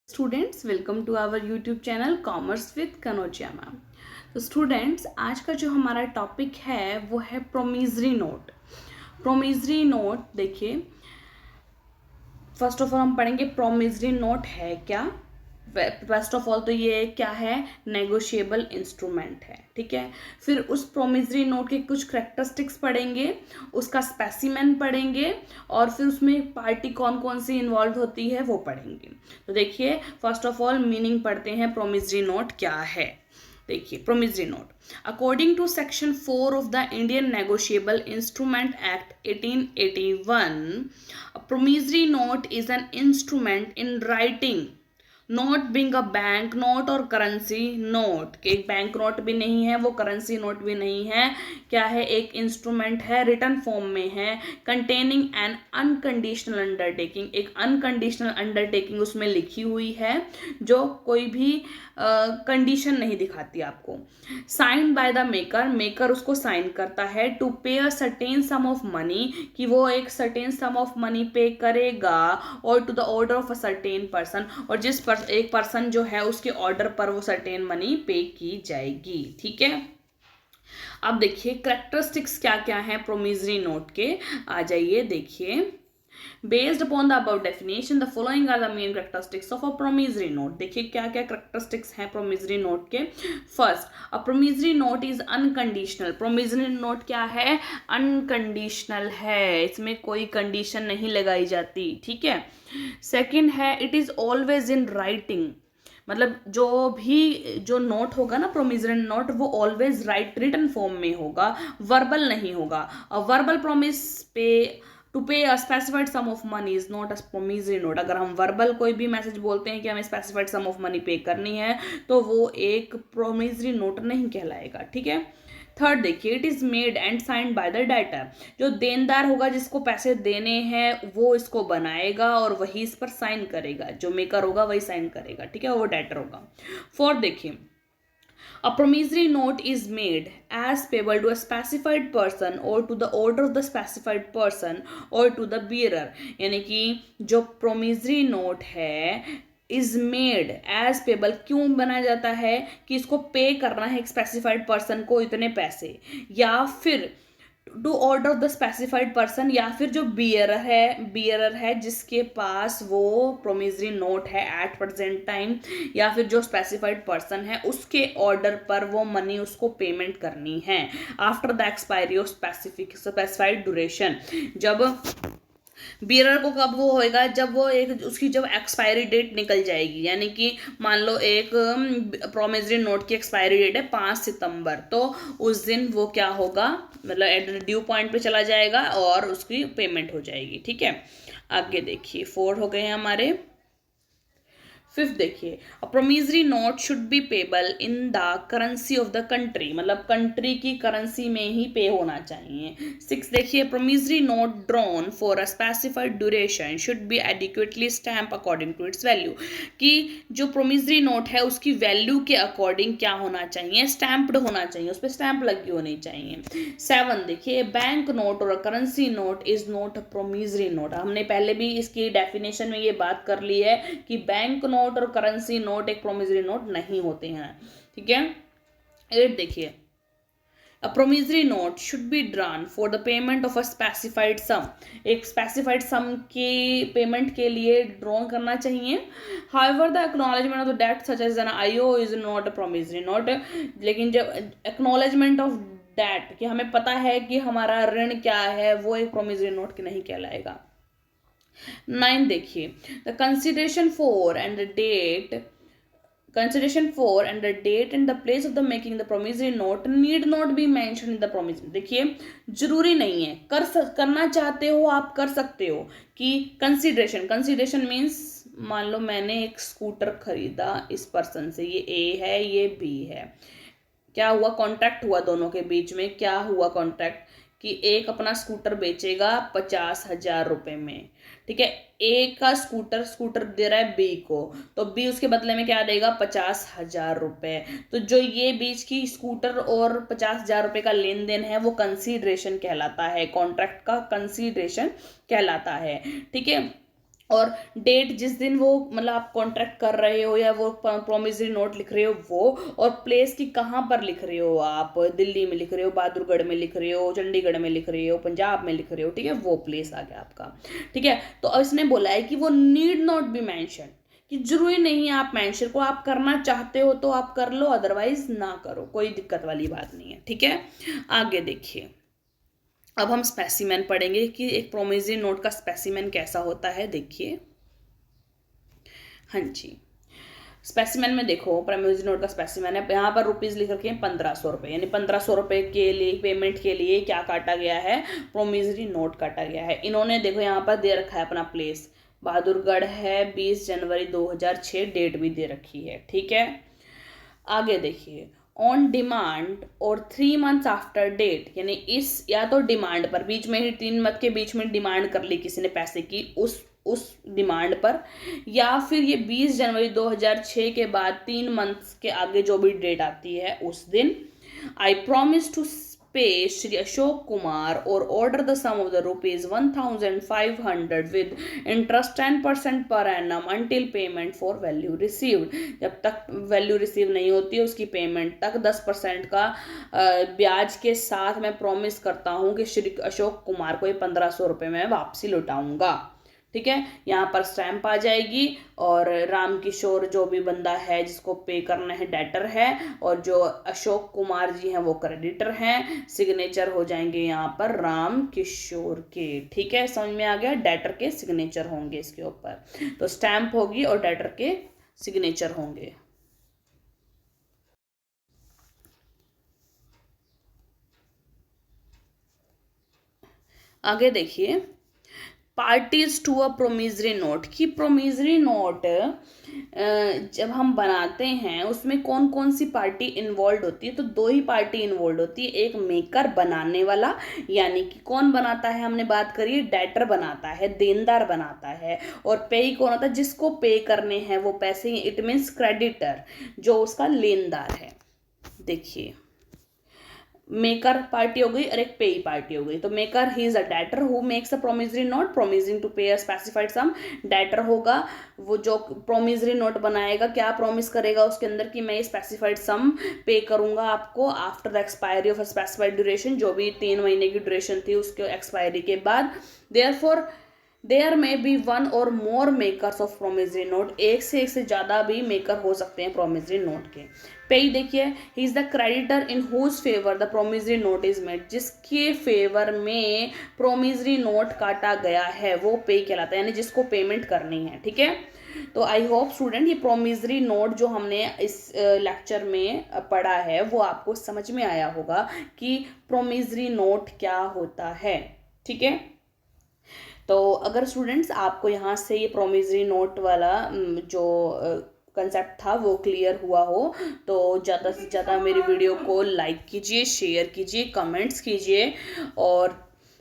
Students welcome to our YouTube channel commerce with Kanaujia ma'am. तो students आज का जो हमारा टॉपिक है वो है प्रोमिसरी नोट। प्रोमिसरी नोट देखिए, फर्स्ट ऑफ ऑल हम पढ़ेंगे प्रोमिसरी नोट है क्या। फर्स्ट ऑफ ऑल तो ये क्या है, नेगोशिएबल इंस्ट्रूमेंट है, ठीक है। फिर उस प्रोमिसरी नोट के कुछ करेक्टरिस्टिक्स पढ़ेंगे, उसका स्पेसिमेन पढ़ेंगे और फिर उसमें पार्टी कौन कौन सी इन्वॉल्व होती है वो पढ़ेंगे। तो देखिए फर्स्ट ऑफ ऑल मीनिंग पढ़ते हैं प्रोमिसरी नोट क्या है। देखिए promissory note, according to section 4 of the Indian negotiable instrument act 1881, a promissory note is an instrument in writing note being a bank note और करेंसी नोट, कि एक bank note भी नहीं है, वो करेंसी नोट भी नहीं है, क्या है, एक इंस्ट्रूमेंट है, रिटर्न फॉर्म में है, कंटेनिंग एन अनकंडीशनल अंडरटेकिंग, एक अनकंडीशनल अंडरटेकिंग उसमें लिखी हुई है जो कोई भी कंडीशन नहीं दिखाती आपको। Sign by the maker, maker उसको साइन करता है। To pay a certain sum of money, कि वो एक certain sum of money pay करेगा, और to the order of a certain person, और एक पर्सन जो है उसके ऑर्डर पर वो सर्टेन मनी पे की जाएगी, ठीक है। अब देखिए करेक्टरिस्टिक्स क्या क्या है प्रोमिसरी नोट के, आ जाइए देखिए। Based upon the above definition, the following are the main characteristics of a promissory note. देखिए क्या क्या characteristics हैं promissory note के। First, a promissory note is unconditional. promissory note क्या है, unconditional है, इसमें कोई condition नहीं लगाई जाती, ठीक है। Second है, it is always in writing. मतलब जो नोट होगा ना प्रोमिसरी नोट, वो ऑलवेज रिटन फॉर्म में होगा, वर्बल नहीं होगा। Verbal promise pay to pay a specified sum of money is not a promissory note. अगर हम वर्बल कोई भी मैसेज बोलते हैं कि हमें स्पेसिफाइड सम ऑफ मनी पे करनी है, तो वो एक प्रोमिसरी नोट नहीं कहलाएगा, ठीक है। थर्ड देखिए, it is made and signed by the debtor, जो देनदार होगा जिसको पैसे देने हैं वो इसको बनाएगा और वही इस पर साइन करेगा, जो मेकर होगा वही साइन करेगा, ठीक है, वो डेटर होगा। फोर्थ देखिए, a promissory note is made as payable to a specified person or to the order of the specified person or to the bearer, यानी कि जो promissory note है इज मेड एज पेबल, क्यों बनाया जाता है कि इसको पे करना है एक स्पेसिफाइड पर्सन को इतने पैसे, या फिर to order of the specified person, या फिर जो बियरर है जिसके पास वो प्रोमिसरी नोट है एट प्रेजेंट टाइम, या फिर जो स्पेसिफाइड पर्सन है उसके ऑर्डर पर वो मनी उसको पेमेंट करनी है after the expiry of specified duration. जब बियरर को कब वो होएगा, जब वो उसकी जब एक्सपायरी डेट निकल जाएगी, यानी कि मान लो एक प्रोमिसरी नोट की एक्सपायरी डेट है 5 सितंबर, तो उस दिन वो क्या होगा, मतलब एट ड्यू पॉइंट पे चला जाएगा और उसकी पेमेंट हो जाएगी, ठीक है। आगे देखिए 4 हो गए हैं हमारे। फिफ्थ देखिए, a promissory note should be payable in the currency of the country, मतलब कंट्री की करेंसी में ही पे होना चाहिए। सिक्स देखिए, promissory note drawn for a specified duration should be adequately stamp according to its value, कि जो promissory note है उसकी वैल्यू के अकॉर्डिंग क्या होना चाहिए, स्टैम्प्ड होना चाहिए, उस पर स्टैम्प लगी होनी चाहिए। सेवन देखिए, बैंक नोट और currency note is not a promissory note, हमने पहले भी इसकी डेफिनेशन में ये बात कर ली है कि बैंक नोट और करेंसी नोट एक प्रोमिसरी नोट नहीं होते हैं, ठीक है। 8 देखिए, a promissory note should be drawn for the payment of a specified sum, एक स्पेसिफाइड सम की पेमेंट के लिए ड्रॉ करना चाहिए। However the acknowledgement of the debt such as an IOU is not a promissory note, लेकिन जब acknowledgement of date, कि हमें पता है कि हमारा ऋण क्या है, वो एक प्रोमिसरी नोट की नहीं कहलाएगा। 9 देखिए, the consideration for and the date and the place of the making the promissory note need not be mentioned in the promissory। देखिए जरूरी नहीं है, करना चाहते हो आप कर सकते हो, कि कंसिडरेशन मीन्स मान लो मैंने एक स्कूटर खरीदा इस पर्सन से, ये ए है ये बी है, क्या हुआ, कॉन्ट्रैक्ट हुआ दोनों के बीच में, क्या हुआ कॉन्ट्रैक्ट, कि एक अपना स्कूटर बेचेगा 50,000 रुपए में, ठीक है। ए का स्कूटर दे रहा है बी को, तो बी उसके बदले में क्या देगा, 50,000 रुपए। तो जो ये बीच की स्कूटर और 50,000 रुपए का लेन देन है वो कंसीडरेशन कहलाता है, कॉन्ट्रैक्ट का कंसीडरेशन कहलाता है, ठीक है। और डेट जिस दिन वो मतलब आप कॉन्ट्रैक्ट कर रहे हो या वो प्रोमिसरी नोट लिख रहे हो वो, और प्लेस की कहाँ पर लिख रहे हो आप, दिल्ली में लिख रहे हो, बहादुरगढ़ में लिख रहे हो, चंडीगढ़ में लिख रहे हो, पंजाब में लिख रहे हो, ठीक है, वो प्लेस आ गया आपका। ठीक है, तो अब इसने बोला है कि वो नीड नॉट बी मेंशन, कि जरूरी नहीं है आप मेंशन को, आप करना चाहते हो तो आप कर लो, अदरवाइज ना करो, कोई दिक्कत वाली बात नहीं है। ठीक है, आगे देखिए, अब हम स्पेसिमेन पढ़ेंगे कि एक प्रोमिसरी नोट का स्पेसिमेन कैसा होता है। देखिए, हाँ जी, स्पेसिमेन में देखो, प्रोमिसरी नोट का स्पेसिमेन है, यहाँ पर रुपीज लिख रखे हैं 1500 रुपये, यानी 1500 रुपये के लिए पेमेंट के लिए क्या काटा गया है, प्रोमिसरी नोट काटा गया है। इन्होंने देखो यहाँ पर दे रखा है अपना प्लेस, बहादुरगढ़ है, 20 जनवरी 2006, डेट भी दे रखी है। ठीक है, आगे देखिए, ऑन डिमांड और 3 months आफ्टर डेट, यानी इस या तो डिमांड पर, बीच में ही 3 month के बीच में डिमांड कर ली किसी ने पैसे की, उस डिमांड पर, या फिर ये 20 जनवरी 2006 के बाद 3 months के आगे जो भी डेट आती है उस दिन, आई प्रॉमिस टू पे Shri Ashok Kumar or order the sum of the rupees 1500 with interest 10% per annum until payment for value received। जब तक वैल्यू रिसीव नहीं होती है उसकी पेमेंट तक 10% का ब्याज के साथ मैं प्रॉमिस करता हूँ कि श्री अशोक कुमार को ये 1500 रुपये में वापसी लौटाऊंगा। ठीक है, यहाँ पर स्टैंप आ जाएगी, और राम किशोर जो भी बंदा है जिसको पे करना है डेटर है, और जो अशोक कुमार जी हैं वो क्रेडिटर हैं, सिग्नेचर हो जाएंगे यहाँ पर राम किशोर के। ठीक है, समझ में आ गया, डेटर के सिग्नेचर होंगे इसके ऊपर, तो स्टैंप होगी और डेटर के सिग्नेचर होंगे। आगे देखिए, parties to a promissory note, की प्रोमिसरी नोट जब हम बनाते हैं उसमें कौन कौन सी पार्टी इन्वॉल्व होती है, तो 2 ही पार्टी इन्वॉल्व होती है, एक मेकर बनाने वाला, यानी कि कौन बनाता है, हमने बात करी, डेटर बनाता है, देनदार बनाता है, और पे कौन होता है, जिसको पे करने हैं वो पैसे, इट मीन्स क्रेडिटर, जो उसका लेनदार है। देखिए, मेकर पार्टी हो गई और एक पेई पार्टी हो गई। तो maker he is a debtor who makes a promissory note promising to pay a specified some. Debtor होगा वो जो प्रोमिसरी नोट बनाएगा, क्या प्रॉमिस करेगा उसके अंदर कि मैं ये स्पेसिफाइड सम पे करूंगा आपको after the expiry of a specified duration, जो भी 3 महीने की ड्यूरेशन थी उसके एक्सपायरी के बाद। देयरफॉर देयर में बी 1 और मोर मेकर्स ऑफ प्रोमिसरी नोट, एक से ज़्यादा भी मेकर हो सकते हैं प्रोमिसरी नोट के। पे देखिए, he is the creditor in whose favour the promissory note is made, जिसके फेवर में प्रोमिसरी नोट काटा गया है वो पे कहलाता है, यानी जिसको पेमेंट करनी है। ठीक है, तो आई होप स्टूडेंट ये प्रोमिसरी नोट जो हमने इस लेक्चर में पढ़ा है वो आपको समझ में आया होगा कि प्रोमिसरी नोट क्या होता है। ठीक है, तो अगर स्टूडेंट्स आपको यहाँ से ये प्रोमिसरी नोट वाला जो कंसेप्ट था वो क्लियर हुआ हो तो ज़्यादा से ज़्यादा मेरी वीडियो को लाइक कीजिए, शेयर कीजिए, कमेंट्स कीजिए, और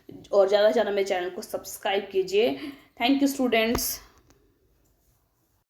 ज़्यादा से ज़्यादा मेरे चैनल को सब्सक्राइब कीजिए। Thank you students.